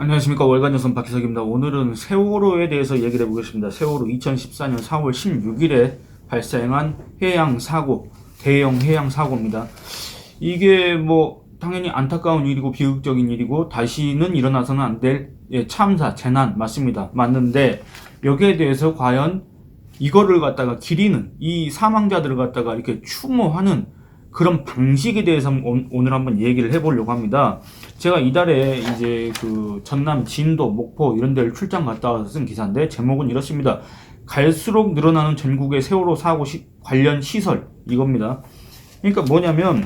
안녕하십니까. 월간조선 박희석입니다. 오늘은 세월호에 대해서 얘기를 해보겠습니다. 세월호 2014년 4월 16일에 발생한 해양사고, 대형 해양사고입니다. 이게 당연히 안타까운 일이고 비극적인 일이고 다시는 일어나서는 안 될 참사, 재난 맞습니다. 맞는데 여기에 대해서 과연 이거를 갖다가 기리는, 이 사망자들을 갖다가 이렇게 추모하는 그런 방식에 대해서 오늘 한번 얘기를 해보려고 합니다. 제가 이달에 이제 그 전남, 진도, 목포 이런 데를 출장 갔다 와서 쓴 기사인데 제목은 이렇습니다. 갈수록 늘어나는 전국의 세월호 사고 관련 시설, 이겁니다. 그러니까 뭐냐면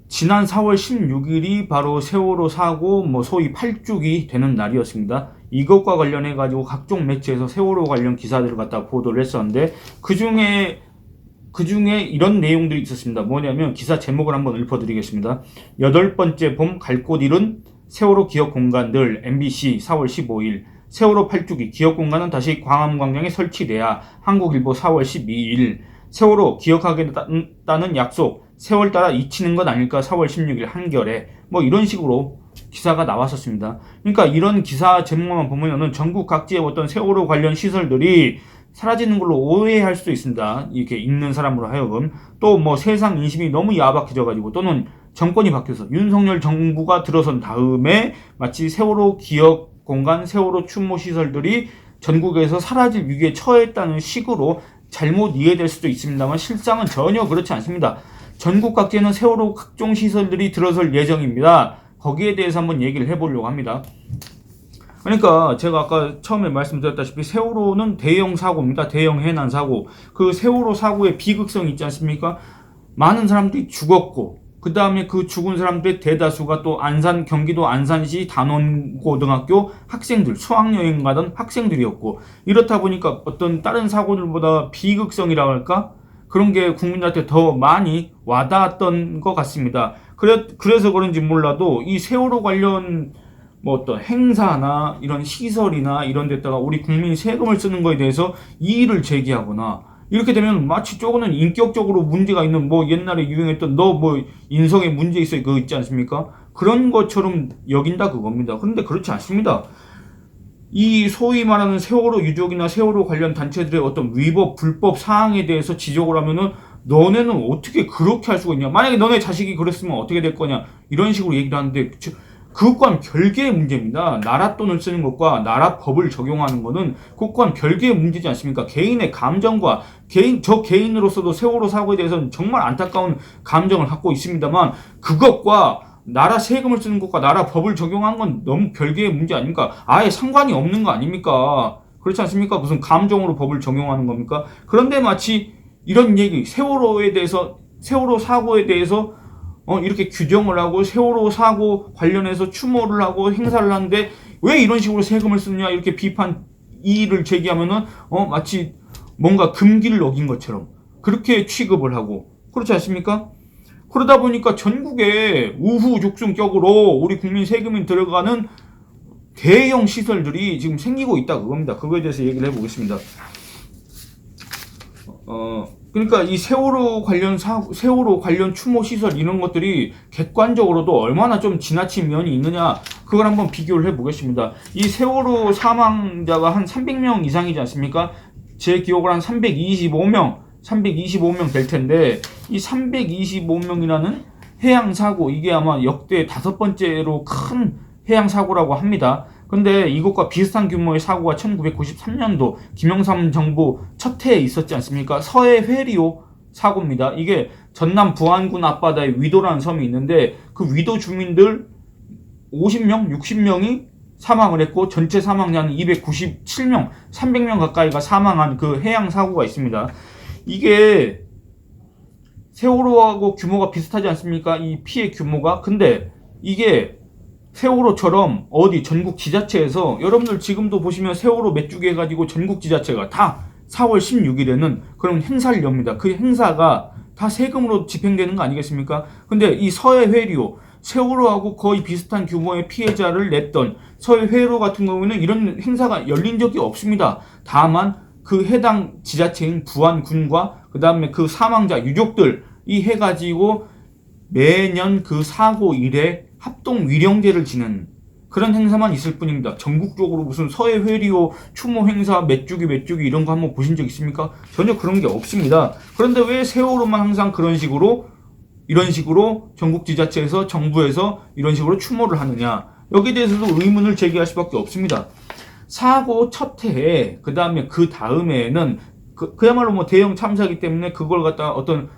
지난 4월 16일이 바로 세월호 사고 소위 8주기 되는 날이었습니다. 이것과 관련해 가지고 각종 매체에서 세월호 관련 기사들을 갖다 보도를 했었는데 그 중에 이런 내용들이 있었습니다. 뭐냐면 기사 제목을 한번 읊어드리겠습니다. 8번째 봄 갈 곳 잃은 세월호 기억 공간들. MBC 4월 15일. 세월호 8주기 기억 공간은 다시 광화문광장에 설치돼야. 한국일보 4월 12일. 세월호 기억하겠다는 약속. 세월 따라 잊히는 것 아닐까. 4월 16일 한겨레. 이런 식으로 기사가 나왔었습니다. 그러니까 이런 기사 제목만 보면은 전국 각지의 어떤 세월호 관련 시설들이 사라지는 걸로 오해할 수도 있습니다. 이렇게 읽는 사람으로 하여금. 또 세상 인심이 너무 야박해져가지고 또는 정권이 바뀌어서 윤석열 정부가 들어선 다음에 마치 세월호 기억 공간, 세월호 추모 시설들이 전국에서 사라질 위기에 처했다는 식으로 잘못 이해될 수도 있습니다만 실상은 전혀 그렇지 않습니다. 전국 각지에는 세월호 각종 시설들이 들어설 예정입니다. 거기에 대해서 한번 얘기를 해보려고 합니다. 그러니까 제가 아까 처음에 말씀드렸다시피 세월호는 대형 사고입니다. 대형 해난 사고. 그 세월호 사고의 비극성이 있지 않습니까? 많은 사람들이 죽었고 그 다음에 그 죽은 사람들의 대다수가 또 경기도 안산시 단원고등학교 학생들, 수학여행 가던 학생들이었고, 이렇다 보니까 어떤 다른 사고들보다 비극성이라고 할까? 그런 게 국민들한테 더 많이 와닿았던 것 같습니다. 그래서 그런지 몰라도 이 세월호 관련 어떤 행사나 이런 시설이나 이런 데다가 우리 국민이 세금을 쓰는 거에 대해서 이의를 제기하거나 이렇게 되면 마치 조금은 인격적으로 문제가 있는 옛날에 유행했던 너 인성에 문제 있어 그거 있지 않습니까? 그런 것처럼 여긴다 그겁니다. 그런데 그렇지 않습니다. 이 소위 말하는 세월호 유족이나 세월호 관련 단체들의 어떤 위법, 불법 사항에 대해서 지적을 하면은 너네는 어떻게 그렇게 할 수가 있냐? 만약에 너네 자식이 그랬으면 어떻게 될 거냐? 이런 식으로 얘기를 하는데 그것과는 별개의 문제입니다. 나라 돈을 쓰는 것과 나라 법을 적용하는 것은 그것과는 별개의 문제지 않습니까? 개인의 감정과 저 개인으로서도 세월호 사고에 대해서는 정말 안타까운 감정을 갖고 있습니다만 그것과 나라 세금을 쓰는 것과 나라 법을 적용하는 건 너무 별개의 문제 아닙니까? 아예 상관이 없는 거 아닙니까? 그렇지 않습니까? 무슨 감정으로 법을 적용하는 겁니까? 그런데 마치 이런 얘기, 세월호 사고에 대해서 이렇게 규정을 하고 세월호 사고 관련해서 추모를 하고 행사를 하는데 왜 이런 식으로 세금을 쓰느냐 이렇게 이의를 제기하면은 마치 뭔가 금기를 어긴 것처럼 그렇게 취급을 하고, 그렇지 않습니까? 그러다 보니까 전국에 우후죽순격으로 우리 국민 세금이 들어가는 대형 시설들이 지금 생기고 있다 그겁니다. 그거에 대해서 얘기를 해보겠습니다. 그러니까 이 세월호 관련 추모 시설 이런 것들이 객관적으로도 얼마나 좀 지나친 면이 있느냐 그걸 한번 비교를 해보겠습니다. 이 세월호 사망자가 한 300명 이상이지 않습니까? 제 기억으로 한 325명 될 텐데 이 325명이라는 해양 사고, 이게 아마 역대 5번째로 큰 해양 사고라고 합니다. 근데 이것과 비슷한 규모의 사고가 1993년도 김영삼 정부 첫 해에 있었지 않습니까? 서해 회리호 사고입니다. 이게 전남 부안군 앞바다에 위도라는 섬이 있는데 그 위도 주민들 50명, 60명이 사망을 했고 전체 사망자는 297명, 300명 가까이가 사망한 그 해양 사고가 있습니다. 이게 세월호하고 규모가 비슷하지 않습니까? 이 피해 규모가. 근데 이게 세월호처럼 어디 전국 지자체에서, 여러분들 지금도 보시면 세월호 몇 주기 해가지고 전국 지자체가 다 4월 16일에는 그런 행사를 엽니다. 그 행사가 다 세금으로 집행되는 거 아니겠습니까? 근데 이 서해 회리호, 세월호하고 거의 비슷한 규모의 피해자를 냈던 서해 회리호 같은 경우에는 이런 행사가 열린 적이 없습니다. 다만 그 해당 지자체인 부안군과 그 다음에 그 사망자 유족들이 해가지고 매년 그 사고 일에 합동 위령제를 지는 그런 행사만 있을 뿐입니다. 전국적으로 무슨 서해 회리오 추모 행사 몇 주기 이런 거 한번 보신 적 있습니까? 전혀 그런 게 없습니다. 그런데 왜 세월호만 항상 이런 식으로 전국 지자체에서 정부에서 이런 식으로 추모를 하느냐? 여기에 대해서도 의문을 제기할 수밖에 없습니다. 사고 첫 해에 그 다음에는 그야말로 뭐 대형 참사이기 때문에 그걸 갖다가 어떤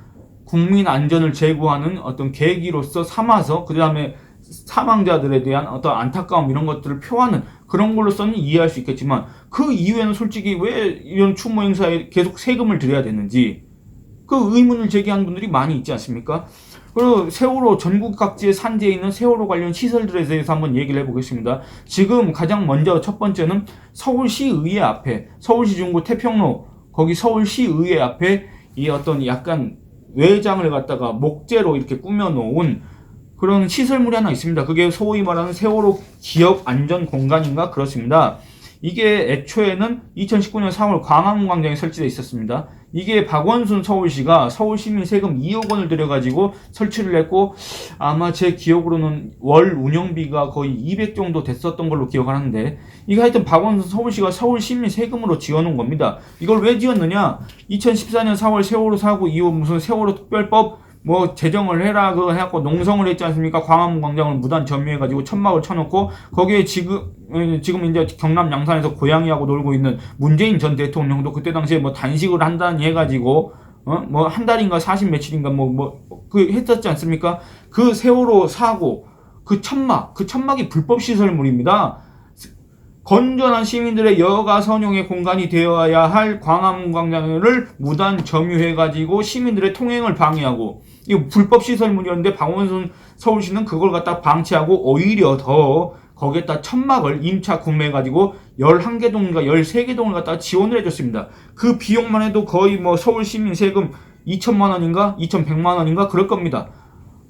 국민 안전을 제고하는 어떤 계기로서 삼아서 그 다음에 사망자들에 대한 어떤 안타까움 이런 것들을 표하는 그런 걸로서는 이해할 수 있겠지만 그 이후에는 솔직히 왜 이런 추모 행사에 계속 세금을 들여야 되는지 그 의문을 제기하는 분들이 많이 있지 않습니까? 그리고 세월호 전국 각지에 산재해 있는 세월호 관련 시설들에 대해서 한번 얘기를 해보겠습니다. 지금 가장 먼저 첫 번째는 서울시의회 앞에 서울시 중구 태평로 거기 서울시의회 앞에 이 어떤 약간 외장을 갖다가 목재로 이렇게 꾸며놓은 그런 시설물이 하나 있습니다. 그게 소위 말하는 세월호 기억 안전 공간인가 그렇습니다. 이게 애초에는 2019년 4월 광화문광장에 설치되어 있었습니다. 이게 박원순 서울시가 서울시민 세금 2억 원을 들여가지고 설치를 했고 아마 제 기억으로는 월 운영비가 거의 200 정도 됐었던 걸로 기억을 하는데 이게 하여튼 박원순 서울시가 서울시민 세금으로 지어놓은 겁니다. 이걸 왜 지었느냐? 2014년 4월 세월호 사고 이후 무슨 세월호 특별법 뭐 제정을 해라 그거 해갖고 농성을 했지 않습니까? 광화문 광장을 무단 점유해가지고 천막을 쳐놓고 거기에 지금 이제 경남 양산에서 고양이하고 놀고 있는 문재인 전 대통령도 그때 당시에 뭐 단식을 한다니 해가지고 뭐 한 달인가 40 며칠인가 그 했었지 않습니까? 그 세월호 사고 그 천막이 불법 시설물입니다. 건전한 시민들의 여가 선용의 공간이 되어야 할 광화문 광장을 무단 점유해가지고 시민들의 통행을 방해하고 이거 불법 시설물이었는데 박원순 서울시는 그걸 갖다 방치하고 오히려 더 거기에다 천막을 임차 구매해가지고 11개 동인가 13개 동을 갖다가 지원을 해줬습니다. 그 비용만 해도 거의 뭐 서울시민 세금 2천만 원인가 2,100만 원인가 그럴 겁니다.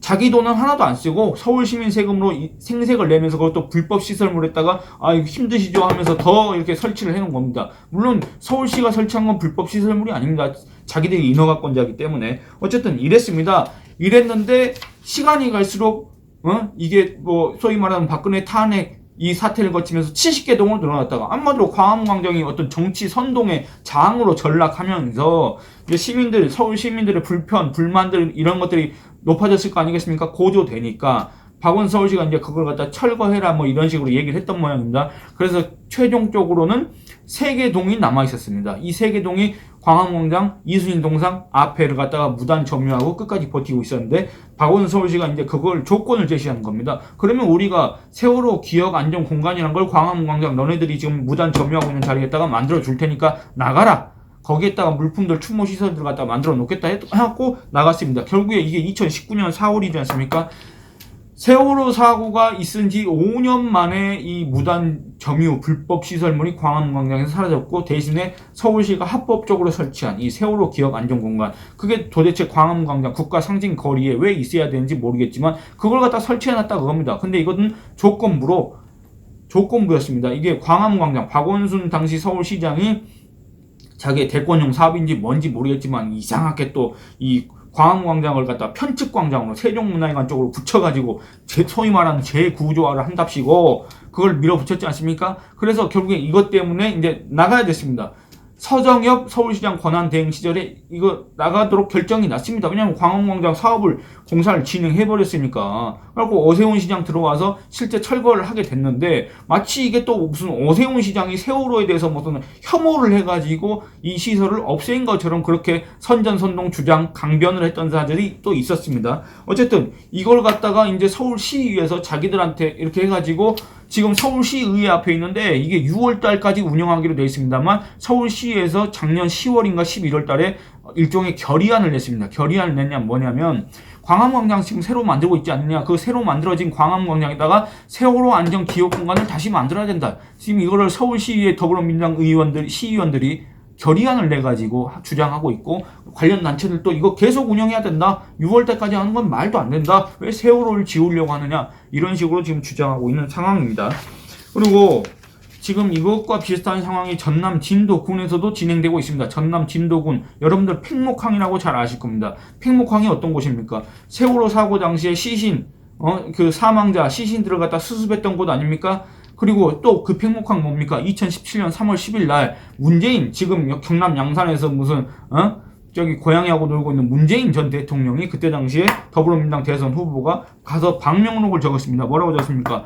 자기 돈은 하나도 안 쓰고 서울시민 세금으로 생색을 내면서 그것도 불법 시설물에다가 이거 힘드시죠 하면서 더 이렇게 설치를 해놓은 겁니다. 물론 서울시가 설치한 건 불법 시설물이 아닙니다. 자기들이 인허가권자이기 때문에 어쨌든 이랬는데 시간이 갈수록 이게 뭐 소위 말하는 박근혜 탄핵 이 사태를 거치면서 70개 동으로 늘어났다가 한마디로 광화문광장이 어떤 정치 선동의 장으로 전락하면서 서울 시민들의 불편, 불만들 이런 것들이 높아졌을 거 아니겠습니까? 고조되니까 박원순 서울시가 이제 그걸 갖다 철거해라 뭐 이런 식으로 얘기를 했던 모양입니다. 그래서 최종적으로는 3개 동이 남아 있었습니다. 이 3개 동이 광화문광장, 이순신 동상 앞에를 갖다가 무단 점유하고 끝까지 버티고 있었는데 박원순 서울시가 이제 그걸 조건을 제시하는 겁니다. 그러면 우리가 세월호 기억 안전 공간이라는 걸 광화문광장 너네들이 지금 무단 점유하고 있는 자리에다가 만들어 줄 테니까 나가라. 거기에다가 물품들 추모 시설들 갖다 만들어 놓겠다 해갖고 나갔습니다. 결국에 이게 2019년 4월이지 않습니까? 세월호 사고가 있은 지 5년 만에 이 무단 점유 불법 시설물이 광화문광장에서 사라졌고 대신에 서울시가 합법적으로 설치한 이 세월호 기억 안전 공간 그게 도대체 광화문광장 국가 상징 거리에 왜 있어야 되는지 모르겠지만 그걸 갖다 설치해놨다 그겁니다. 근데 이것은 조건부였습니다. 이게 광화문광장 박원순 당시 서울시장이 자기의 대권용 사업인지 뭔지 모르겠지만 이상하게 또 이 광화문광장을 갖다 편측광장으로 세종문화회관 쪽으로 붙여가지고 소위 말하는 재구조화를 한답시고 그걸 밀어붙였지 않습니까? 그래서 결국에 이것 때문에 이제 나가야 됐습니다. 서정엽 서울시장 권한대행 시절에 이거 나가도록 결정이 났습니다. 왜냐하면 광화문광장 사업을 공사를 진행해버렸으니까. 그리고 오세훈 시장 들어와서 실제 철거를 하게 됐는데 마치 이게 또 무슨 오세훈 시장이 세월호에 대해서 무슨 혐오를 해가지고 이 시설을 없앤 것처럼 그렇게 선전선동 주장 강변을 했던 사람들이 또 있었습니다. 어쨌든 이걸 갖다가 이제 서울시의회에서 자기들한테 이렇게 해가지고 지금 서울시의회 앞에 있는데 이게 6월달까지 운영하기로 되어 있습니다만 서울시에서 작년 10월인가 11월달에 일종의 결의안을 냈습니다. 결의안을 냈냐면 뭐냐면 광화문광장 지금 새로 만들고 있지 않느냐. 그 새로 만들어진 광화문광장에다가 세월호 안전 기억 공간을 다시 만들어야 된다. 지금 이거를 서울시의회 더불어민주당 시의원들이 결의안을 내가지고 주장하고 있고 관련 단체들도 이거 계속 운영해야 된다. 6월 때까지 하는 건 말도 안 된다. 왜 세월호를 지우려고 하느냐. 이런 식으로 지금 주장하고 있는 상황입니다. 그리고 지금 이것과 비슷한 상황이 전남 진도군에서도 진행되고 있습니다. 전남 진도군 여러분들 팽목항이라고 잘 아실 겁니다. 팽목항이 어떤 곳입니까? 세월호 사고 당시에 시신 그 사망자 시신들을 갖다 수습했던 곳 아닙니까? 그리고 또 그 팽목항 뭡니까? 2017년 3월 10일 날 문재인, 지금 경남 양산에서 무슨 저기 고양이하고 놀고 있는 문재인 전 대통령이 그때 당시에 더불어민주당 대선 후보가 가서 방명록을 적었습니다. 뭐라고 적었습니까?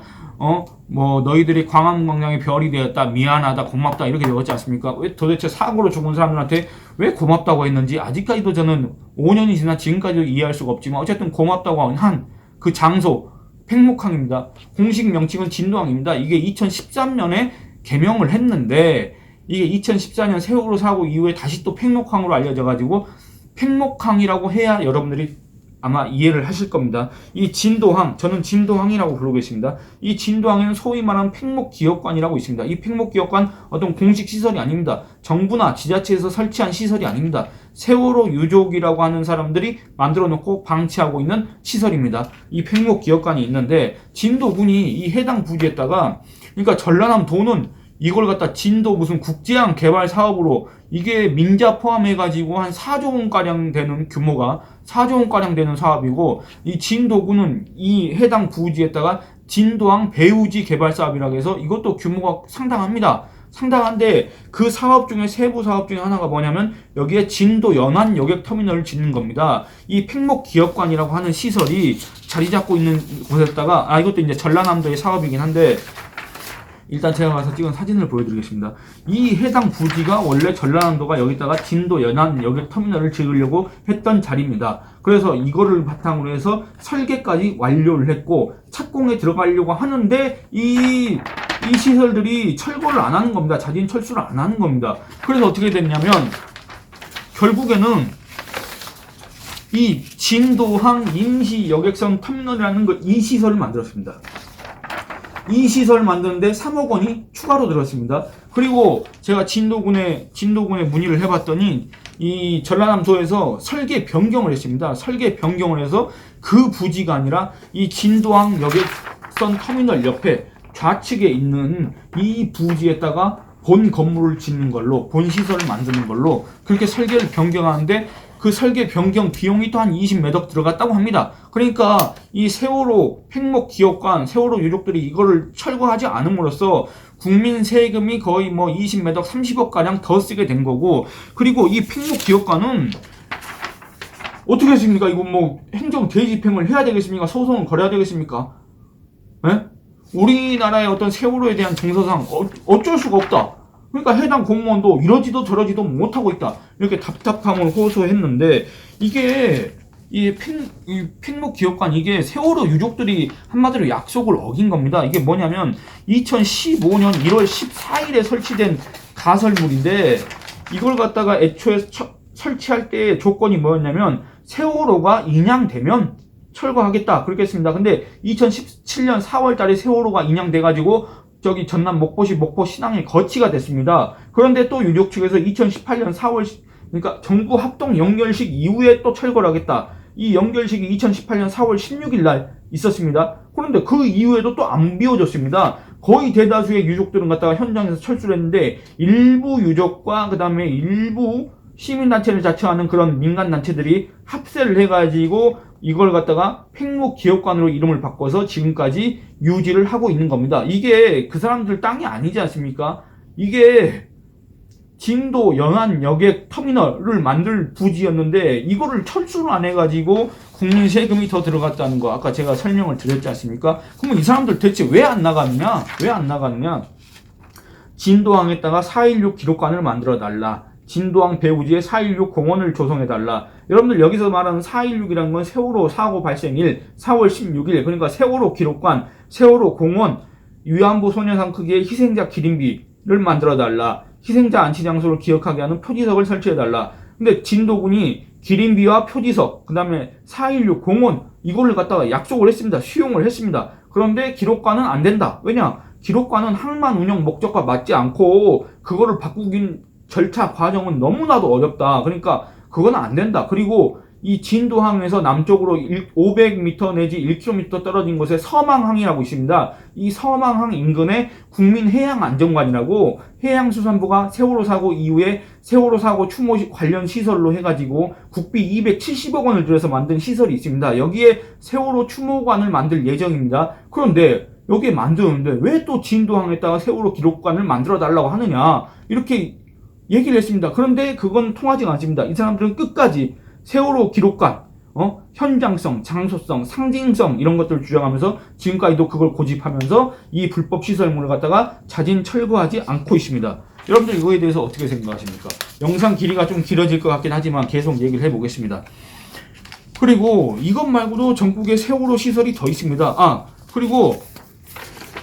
뭐 너희들이 광화문광장의 별이 되었다, 미안하다, 고맙다 이렇게 적었지 않습니까? 왜 도대체 사고로 죽은 사람들한테 왜 고맙다고 했는지 아직까지도 저는 5년이 지나 지금까지도 이해할 수가 없지만 어쨌든 고맙다고 한 그 장소 팽목항입니다. 공식 명칭은 진도항입니다. 이게 2013년에 개명을 했는데 이게 2014년 세월호 사고 이후에 다시 또 팽목항으로 알려져가지고 팽목항이라고 해야 여러분들이 아마 이해를 하실 겁니다. 이 진도항, 저는 진도항이라고 부르고 있습니다. 이 진도항에는 소위 말하는 팽목기업관이라고 있습니다. 이 팽목기업관 어떤 공식 시설이 아닙니다. 정부나 지자체에서 설치한 시설이 아닙니다. 세월호 유족이라고 하는 사람들이 만들어 놓고 방치하고 있는 시설입니다. 이 팽목기업관이 있는데 진도군이 이 해당 부지에다가 그러니까 전라남 도는 이걸 갖다 진도 무슨 국제항 개발 사업으로 이게 민자 포함해가지고 한 4조 원가량 되는 규모가 4조 원가량 되는 사업이고 이 진도군은 이 해당 부지에다가 진도항 배우지 개발 사업이라고 해서 이것도 규모가 상당합니다. 상당한데 그 사업 중에 세부 사업 중에 하나가 뭐냐면 여기에 진도 연안 여객 터미널을 짓는 겁니다. 이 팽목기업관이라고 하는 시설이 자리 잡고 있는 곳에다가 이것도 이제 전라남도의 사업이긴 한데 일단 제가 가서 찍은 사진을 보여드리겠습니다. 이 해당 부지가 원래 전라남도가 여기다가 진도 연안 여객 터미널을 지으려고 했던 자리입니다. 그래서 이거를 바탕으로 해서 설계까지 완료를 했고 착공에 들어가려고 하는데 이 시설들이 철거를 안 하는 겁니다. 자진 철수를 안 하는 겁니다. 그래서 어떻게 됐냐면 결국에는 이 진도항 임시 여객선 터미널이라는 이 시설을 만들었습니다. 이 시설을 만드는데 3억 원이 추가로 들었습니다. 그리고 제가 진도군에 문의를 해봤더니 이 전라남도에서 설계 변경을 했습니다. 설계 변경을 해서 그 부지가 아니라 이 진도항 여객선 터미널 옆에 좌측에 있는 이 부지에다가 본 건물을 짓는 걸로, 본 시설을 만드는 걸로 그렇게 설계를 변경하는데 그 설계 변경 비용이 또 한 20몇억 들어갔다고 합니다. 그러니까 이 세월호 팽목기업관, 세월호 유족들이 이거를 철거하지 않음으로써 국민 세금이 거의 뭐 20몇억, 30억 가량 더 쓰게 된 거고, 그리고 이 팽목기업관은 어떻게 했습니까? 이거 뭐 행정 대집행을 해야 되겠습니까? 소송을 걸어야 되겠습니까? 에? 우리나라의 어떤 세월호에 대한 정서상 어쩔 수가 없다. 그러니까 해당 공무원도 이러지도 저러지도 못하고 있다. 이렇게 답답함을 호소했는데 이게 이 팽목기업관 이게 세월호 유족들이 한마디로 약속을 어긴 겁니다. 이게 뭐냐면 2015년 1월 14일에 설치된 가설물인데 이걸 갖다가 애초에 설치할 때 조건이 뭐였냐면 세월호가 인양되면 철거하겠다 그렇게 했습니다. 근데 2017년 4월 달에 세월호가 인양돼가지고 저기 전남 목포시 목포 신항에 거치가 됐습니다. 그런데 또 유족 측에서 2018년 4월 그러니까 정부 합동 연결식 이후에 또 철거를 하겠다. 이 연결식이 2018년 4월 16일 날 있었습니다. 그런데 그 이후에도 또 안 비워졌습니다. 거의 대다수의 유족들은 갖다가 현장에서 철수를 했는데 일부 유족과 그 다음에 일부 시민단체를 자처하는 그런 민간단체들이 합세를 해가지고 이걸 갖다가 팽목기업관으로 이름을 바꿔서 지금까지 유지를 하고 있는 겁니다. 이게 그 사람들 땅이 아니지 않습니까? 이게 진도 연안 여객 터미널을 만들 부지였는데 이거를 철수를 안 해가지고 국민 세금이 더 들어갔다는 거 아까 제가 설명을 드렸지 않습니까? 그러면 이 사람들 대체 왜 안 나가느냐? 왜 안 나가느냐? 진도항에다가 4.16 기록관을 만들어 달라. 진도항 배우지에 4.16 공원을 조성해달라. 여러분들 여기서 말하는 4.16이라는 건 세월호 사고 발생일 4월 16일 그러니까 세월호 기록관, 세월호 공원, 위안부 소녀상 크기의 희생자 기림비를 만들어달라. 희생자 안치장소를 기억하게 하는 표지석을 설치해달라. 근데 진도군이 기림비와 표지석, 그 다음에 4.16 공원 이거를 갖다가 약속을 했습니다. 수용을 했습니다. 그런데 기록관은 안 된다. 왜냐? 기록관은 항만 운영 목적과 맞지 않고 그거를 바꾸긴 절차 과정은 너무나도 어렵다. 그러니까 그건 안 된다. 그리고 이 진도항에서 남쪽으로 500m 내지 1km 떨어진 곳에 서망항이라고 있습니다. 이 서망항 인근에 국민해양안전관이라고 해양수산부가 세월호 사고 이후에 세월호 사고 추모 관련 시설로 해가지고 국비 270억 원을 들여서 만든 시설이 있습니다. 여기에 세월호 추모관을 만들 예정입니다. 그런데 여기에 만드는데 왜 또 진도항에다가 세월호 기록관을 만들어 달라고 하느냐 이렇게 얘기를 했습니다. 그런데 그건 통하지 않습니다. 이 사람들은 끝까지 세월호 기록관 현장성, 장소성, 상징성 이런 것들을 주장하면서 지금까지도 그걸 고집하면서 이 불법 시설물을 갖다가 자진 철거하지 않고 있습니다. 여러분들 이거에 대해서 어떻게 생각하십니까? 영상 길이가 좀 길어질 것 같긴 하지만 계속 얘기를 해보겠습니다. 그리고 이것 말고도 전국에 세월호 시설이 더 있습니다. 그리고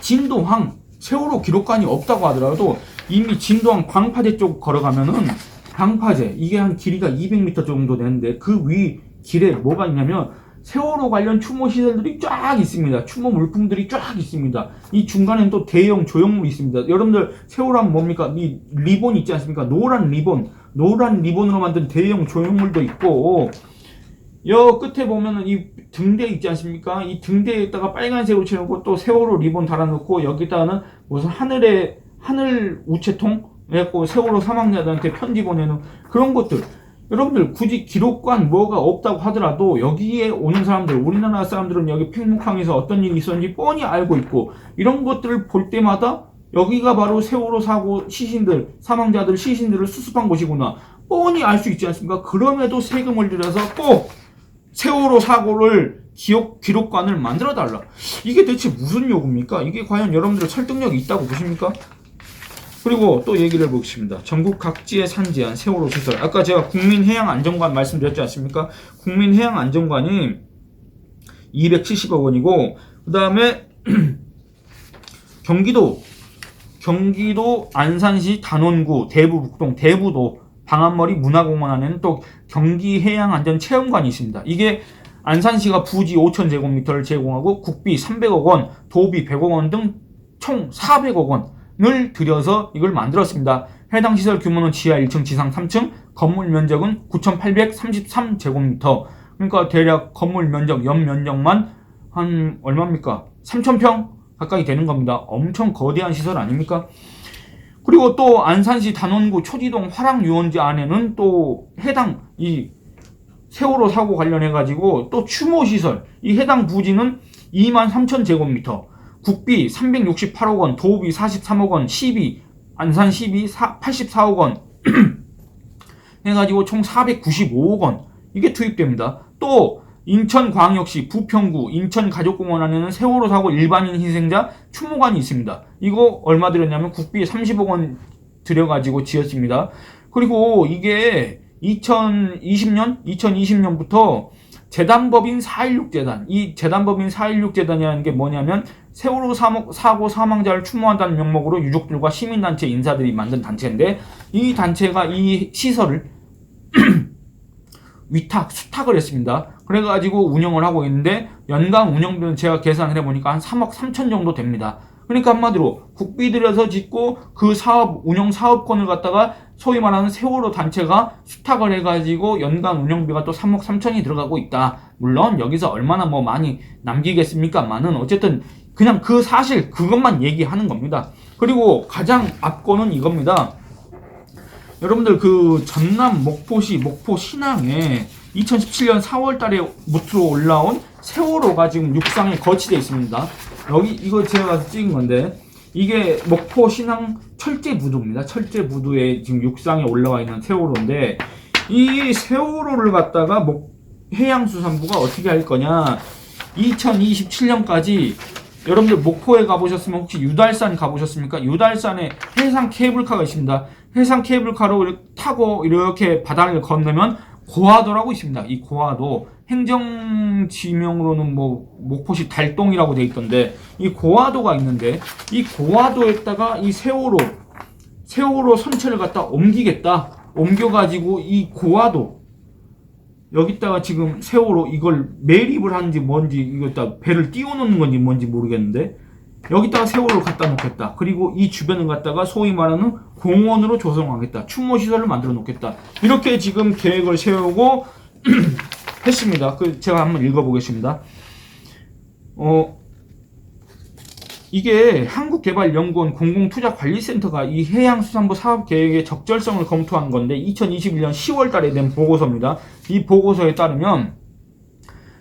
진도항 세월호 기록관이 없다고 하더라도 이미 진도항 광파제 쪽 걸어가면은 광파제 이게 한 길이가 200m 정도 되는데 그 위 길에 뭐가 있냐면 세월호 관련 추모 시설들이 쫙 있습니다. 추모 물품들이 쫙 있습니다. 이 중간에는 또 대형 조형물이 있습니다. 여러분들 세월호 하면 뭡니까? 이 리본 있지 않습니까? 노란 리본으로 만든 대형 조형물도 있고 여 끝에 보면은 이 등대 있지 않습니까? 이 등대에다가 빨간색으로 채우고 또 세월호 리본 달아놓고 여기다가는 무슨 하늘 우체통 해갖고 세월호 사망자들한테 편지 보내는 그런 것들. 여러분들 굳이 기록관 뭐가 없다고 하더라도 여기에 오는 사람들, 우리나라 사람들은 여기 팽목항에서 어떤 일이 있었는지 뻔히 알고 있고 이런 것들을 볼 때마다 여기가 바로 세월호 사고 시신들, 사망자들 시신들을 수습한 곳이구나 뻔히 알 수 있지 않습니까? 그럼에도 세금을 들여서 꼭 세월호 사고를 기록관을 만들어 달라. 이게 대체 무슨 요구입니까? 이게 과연 여러분들의 설득력이 있다고 보십니까? 그리고 또 얘기를 해보겠습니다. 전국 각지에 산지한 세월호 시설. 아까 제가 국민해양안전관 말씀드렸지 않습니까? 국민해양안전관이 270억 원이고 그 다음에 경기도 안산시 단원구 대부북동 대부도 방안머리 문화공원 안에는 또 경기해양안전체험관이 있습니다. 이게 안산시가 부지 5,000제곱미터를 제공하고 국비 300억 원, 도비 100억 원 등 총 400억 원을 들여서 이걸 만들었습니다. 해당 시설 규모는 지하 1층, 지상 3층, 건물 면적은 9,833제곱미터. 그러니까 대략 건물 면적, 연면적만 한 얼마입니까? 3,000평 가까이 되는 겁니다. 엄청 거대한 시설 아닙니까? 그리고 또 안산시 단원구 초지동 화랑유원지 안에는 또 해당 이 세월호 사고 관련해가지고 또 추모시설, 이 해당 부지는 23,000제곱미터, 국비 368억 원, 도비 43억 원, 시비, 안산 시비 84억 원 해가지고 총 495억 원 이게 투입됩니다. 또 인천광역시 부평구 인천가족공원 안에는 세월호 사고 일반인 희생자 추모관이 있습니다. 이거 얼마 들였냐면 국비 30억 원 들여가지고 지었습니다. 그리고 이게 2020년부터 재단법인 4.16재단, 이 재단법인 4.16재단이라는 게 뭐냐면 세월호 사고 사망자를 추모한다는 명목으로 유족들과 시민단체 인사들이 만든 단체인데 이 단체가 이 시설을 수탁을 했습니다. 그래가지고 운영을 하고 있는데 연간 운영비는 제가 계산을 해보니까 한 3억 3천 정도 됩니다. 그러니까 한마디로 국비 들여서 짓고 그 운영 사업권을 갖다가 소위 말하는 세월호 단체가 수탁을 해가지고 연간 운영비가 또 3억 3천이 들어가고 있다. 물론 여기서 얼마나 뭐 많이 남기겠습니까만은 어쨌든 그냥 그 사실 그것만 얘기하는 겁니다. 그리고 가장 앞권은 이겁니다. 여러분들 그 전남 목포시 목포 신항에 2017년 4월 달에 무트로 올라온 세월호가 지금 육상에 거치되어 있습니다. 여기 이거 제가 가서 찍은 건데 이게 목포 신항 철제부두입니다. 철제부두에 지금 육상에 올라와 있는 세월호인데 이 세월호를 갖다가 해양수산부가 어떻게 할 거냐 2027년까지 여러분들 목포에 가보셨으면 혹시 유달산 가보셨습니까? 유달산에 해상 케이블카가 있습니다. 해상 케이블카로 타고 이렇게 바다를 건너면 고화도라고 있습니다. 이 고화도 행정지명으로는 뭐 목포시 달동이라고 돼 있던데 이 고화도가 있는데 이 고화도에다가 이 세월호 선체를 갖다 옮겨가지고 이 고화도 여기다가 지금 세월호 이걸 매립을 하는지 뭔지 이거다 배를 띄워놓는 건지 뭔지 모르겠는데 여기다가 세월호를 갖다 놓겠다. 그리고 이 주변을 갖다가 소위 말하는 공원으로 조성하겠다. 추모시설을 만들어 놓겠다. 이렇게 지금 계획을 세우고 했습니다. 제가 한번 읽어보겠습니다. 이게 한국개발연구원 공공투자관리센터가 이 해양수산부 사업계획의 적절성을 검토한 건데 2021년 10월 달에 낸 보고서입니다. 이 보고서에 따르면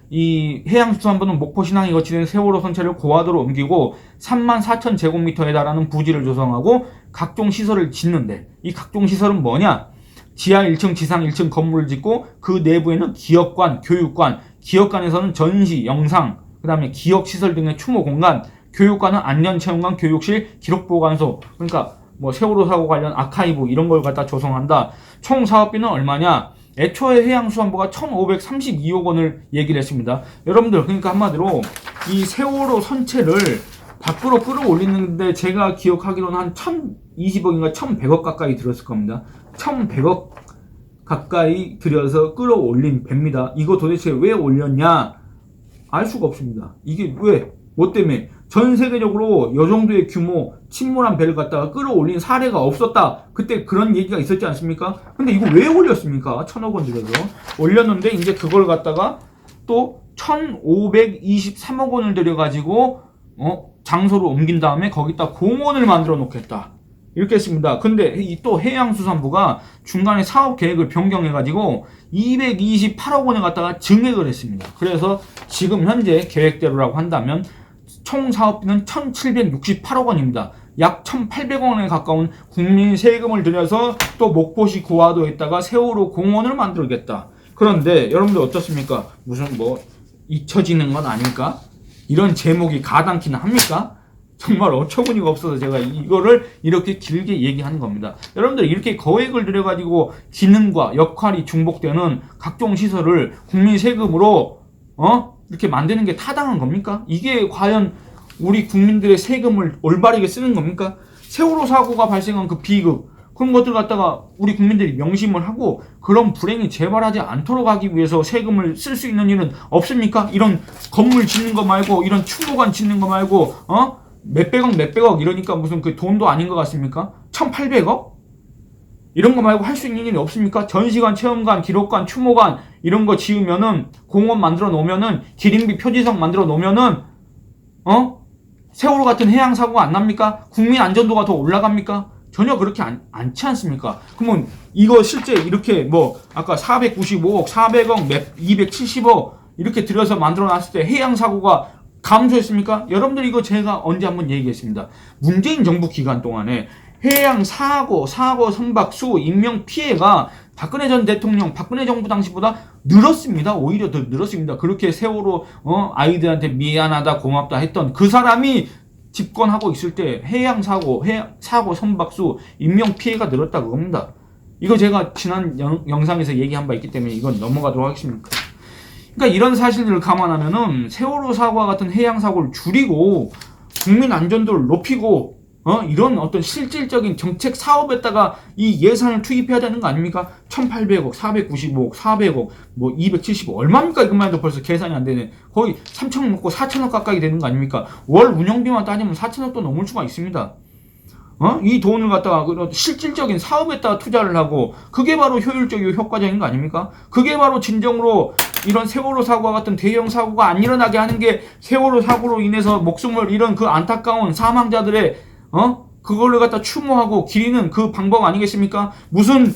이 해양수산부는 목포 신항이 거치는 세월호 선체를 고화도로 옮기고 34,000제곱미터에 달하는 부지를 조성하고 각종 시설을 짓는데, 이 각종 시설은 뭐냐? 지하 1층, 지상 1층 건물을 짓고 그 내부에는 기업관, 교육관, 기업관에서는 전시, 영상, 그 다음에 기억시설 등의 추모 공간, 교육관은 안전체험관, 교육실, 기록보관소, 그러니까 뭐 세월호 사고 관련 아카이브 이런 걸 갖다 조성한다. 총 사업비는 얼마냐? 애초에 해양수산부가 1,532억 원을 얘기를 했습니다. 여러분들, 그러니까 한마디로 이 세월호 선체를 밖으로 끌어올리는데 제가 기억하기로는 한 1,020억인가 1,100억 가까이 들었을 겁니다. 1,100억 가까이 들여서 끌어올린 배입니다. 이거 도대체 왜 올렸냐? 알 수가 없습니다. 이게 왜? 뭐 때문에? 전 세계적으로 이 정도의 규모 침몰한 배를 갖다가 끌어올린 사례가 없었다. 그때 그런 얘기가 있었지 않습니까? 근데 이거 왜 올렸습니까? 1,000억 원 들여서 올렸는데 이제 그걸 갖다가 또 1,523억 원을 들여가지고 장소로 옮긴 다음에 거기다 공원을 만들어 놓겠다. 이렇게 했습니다. 근데 또 해양수산부가 중간에 사업 계획을 변경해가지고 228억 원을 갖다가 증액을 했습니다. 그래서 지금 현재 계획대로라고 한다면 총 사업비는 1,768억 원입니다. 약 1,800억 원에 가까운 국민 세금을 들여서 또 목포시 고화도에다가 세월호 공원을 만들겠다. 그런데 여러분들 어떻습니까? 무슨 뭐 잊혀지는 건 아닐까? 이런 제목이 가당키나 합니까? 정말 어처구니가 없어서 제가 이거를 이렇게 길게 얘기하는 겁니다. 여러분들, 이렇게 거액을 들여가지고 기능과 역할이 중복되는 각종 시설을 국민 세금으로 이렇게 만드는 게 타당한 겁니까? 이게 과연 우리 국민들의 세금을 올바르게 쓰는 겁니까? 세월호 사고가 발생한 그 비극, 그런 것들 갖다가 우리 국민들이 명심을 하고 그런 불행이 재발하지 않도록 하기 위해서 세금을 쓸 수 있는 일은 없습니까? 이런 건물 짓는 거 말고, 이런 추모관 짓는 거 말고, 몇백억 이러니까 무슨 그 돈도 아닌 것 같습니까? 1,800억? 이런 거 말고 할 수 있는 일이 없습니까? 전시관, 체험관, 기록관, 추모관 이런 거 지으면은, 공원 만들어 놓으면은, 기린비 표지석 만들어 놓으면은 세월호 같은 해양 사고가 안 납니까? 국민 안전도가 더 올라갑니까? 전혀 그렇게 않지 않습니까? 그러면 이거 실제 이렇게 뭐 아까 495억, 400억, 270억 이렇게 들여서 만들어 놨을 때 해양 사고가 감소했습니까? 여러분들, 이거 제가 언제 한번 얘기했습니다. 문재인 정부 기간 동안에 해양 사고, 선박, 수, 인명 피해가 박근혜 전 대통령, 박근혜 정부 당시보다 늘었습니다. 오히려 더 늘었습니다. 그렇게 세월호 아이들한테 미안하다, 고맙다 했던 그 사람이 집권하고 있을 때 해양 사고, 선박, 수, 인명 피해가 늘었다 그겁니다. 이거 제가 지난 영상에서 얘기한 바 있기 때문에 이건 넘어가도록 하겠습니다. 그러니까 이런 사실들을 감안하면은 세월호 사고와 같은 해양 사고를 줄이고 국민 안전도를 높이고 이런 어떤 실질적인 정책 사업에다가 이 예산을 투입해야 되는 거 아닙니까? 1,800억, 495억, 400억, 뭐 270억 얼마입니까? 이것만 해도 벌써 계산이 안 되네. 거의 3,000억 먹고 4,000억 가까이 되는 거 아닙니까? 월 운영비만 따지면 4,000억도 넘을 수가 있습니다. 이 돈을 갖다가 실질적인 사업에다가 투자를 하고, 그게 바로 효율적이고 효과적인 거 아닙니까? 그게 바로 진정으로 이런 세월호 사고와 같은 대형 사고가 안 일어나게 하는 게, 세월호 사고로 인해서 목숨을 잃은 그 안타까운 사망자들의 그걸로 갖다 추모하고 기리는 그 방법 아니겠습니까? 무슨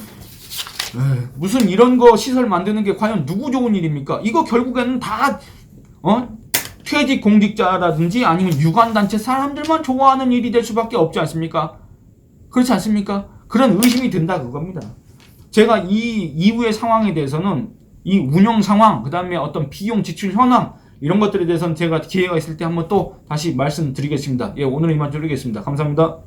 이런 거 시설 만드는 게 과연 누구 좋은 일입니까? 이거 결국에는 다 퇴직 공직자라든지 아니면 유관단체 사람들만 좋아하는 일이 될 수밖에 없지 않습니까? 그렇지 않습니까? 그런 의심이 든다 그겁니다. 제가 이 이후의 상황에 대해서는, 이 운영 상황, 그 다음에 어떤 비용 지출 현황 이런 것들에 대해서는 제가 기회가 있을 때 한번 또 다시 말씀드리겠습니다. 예, 오늘은 이만 드리겠습니다. 감사합니다.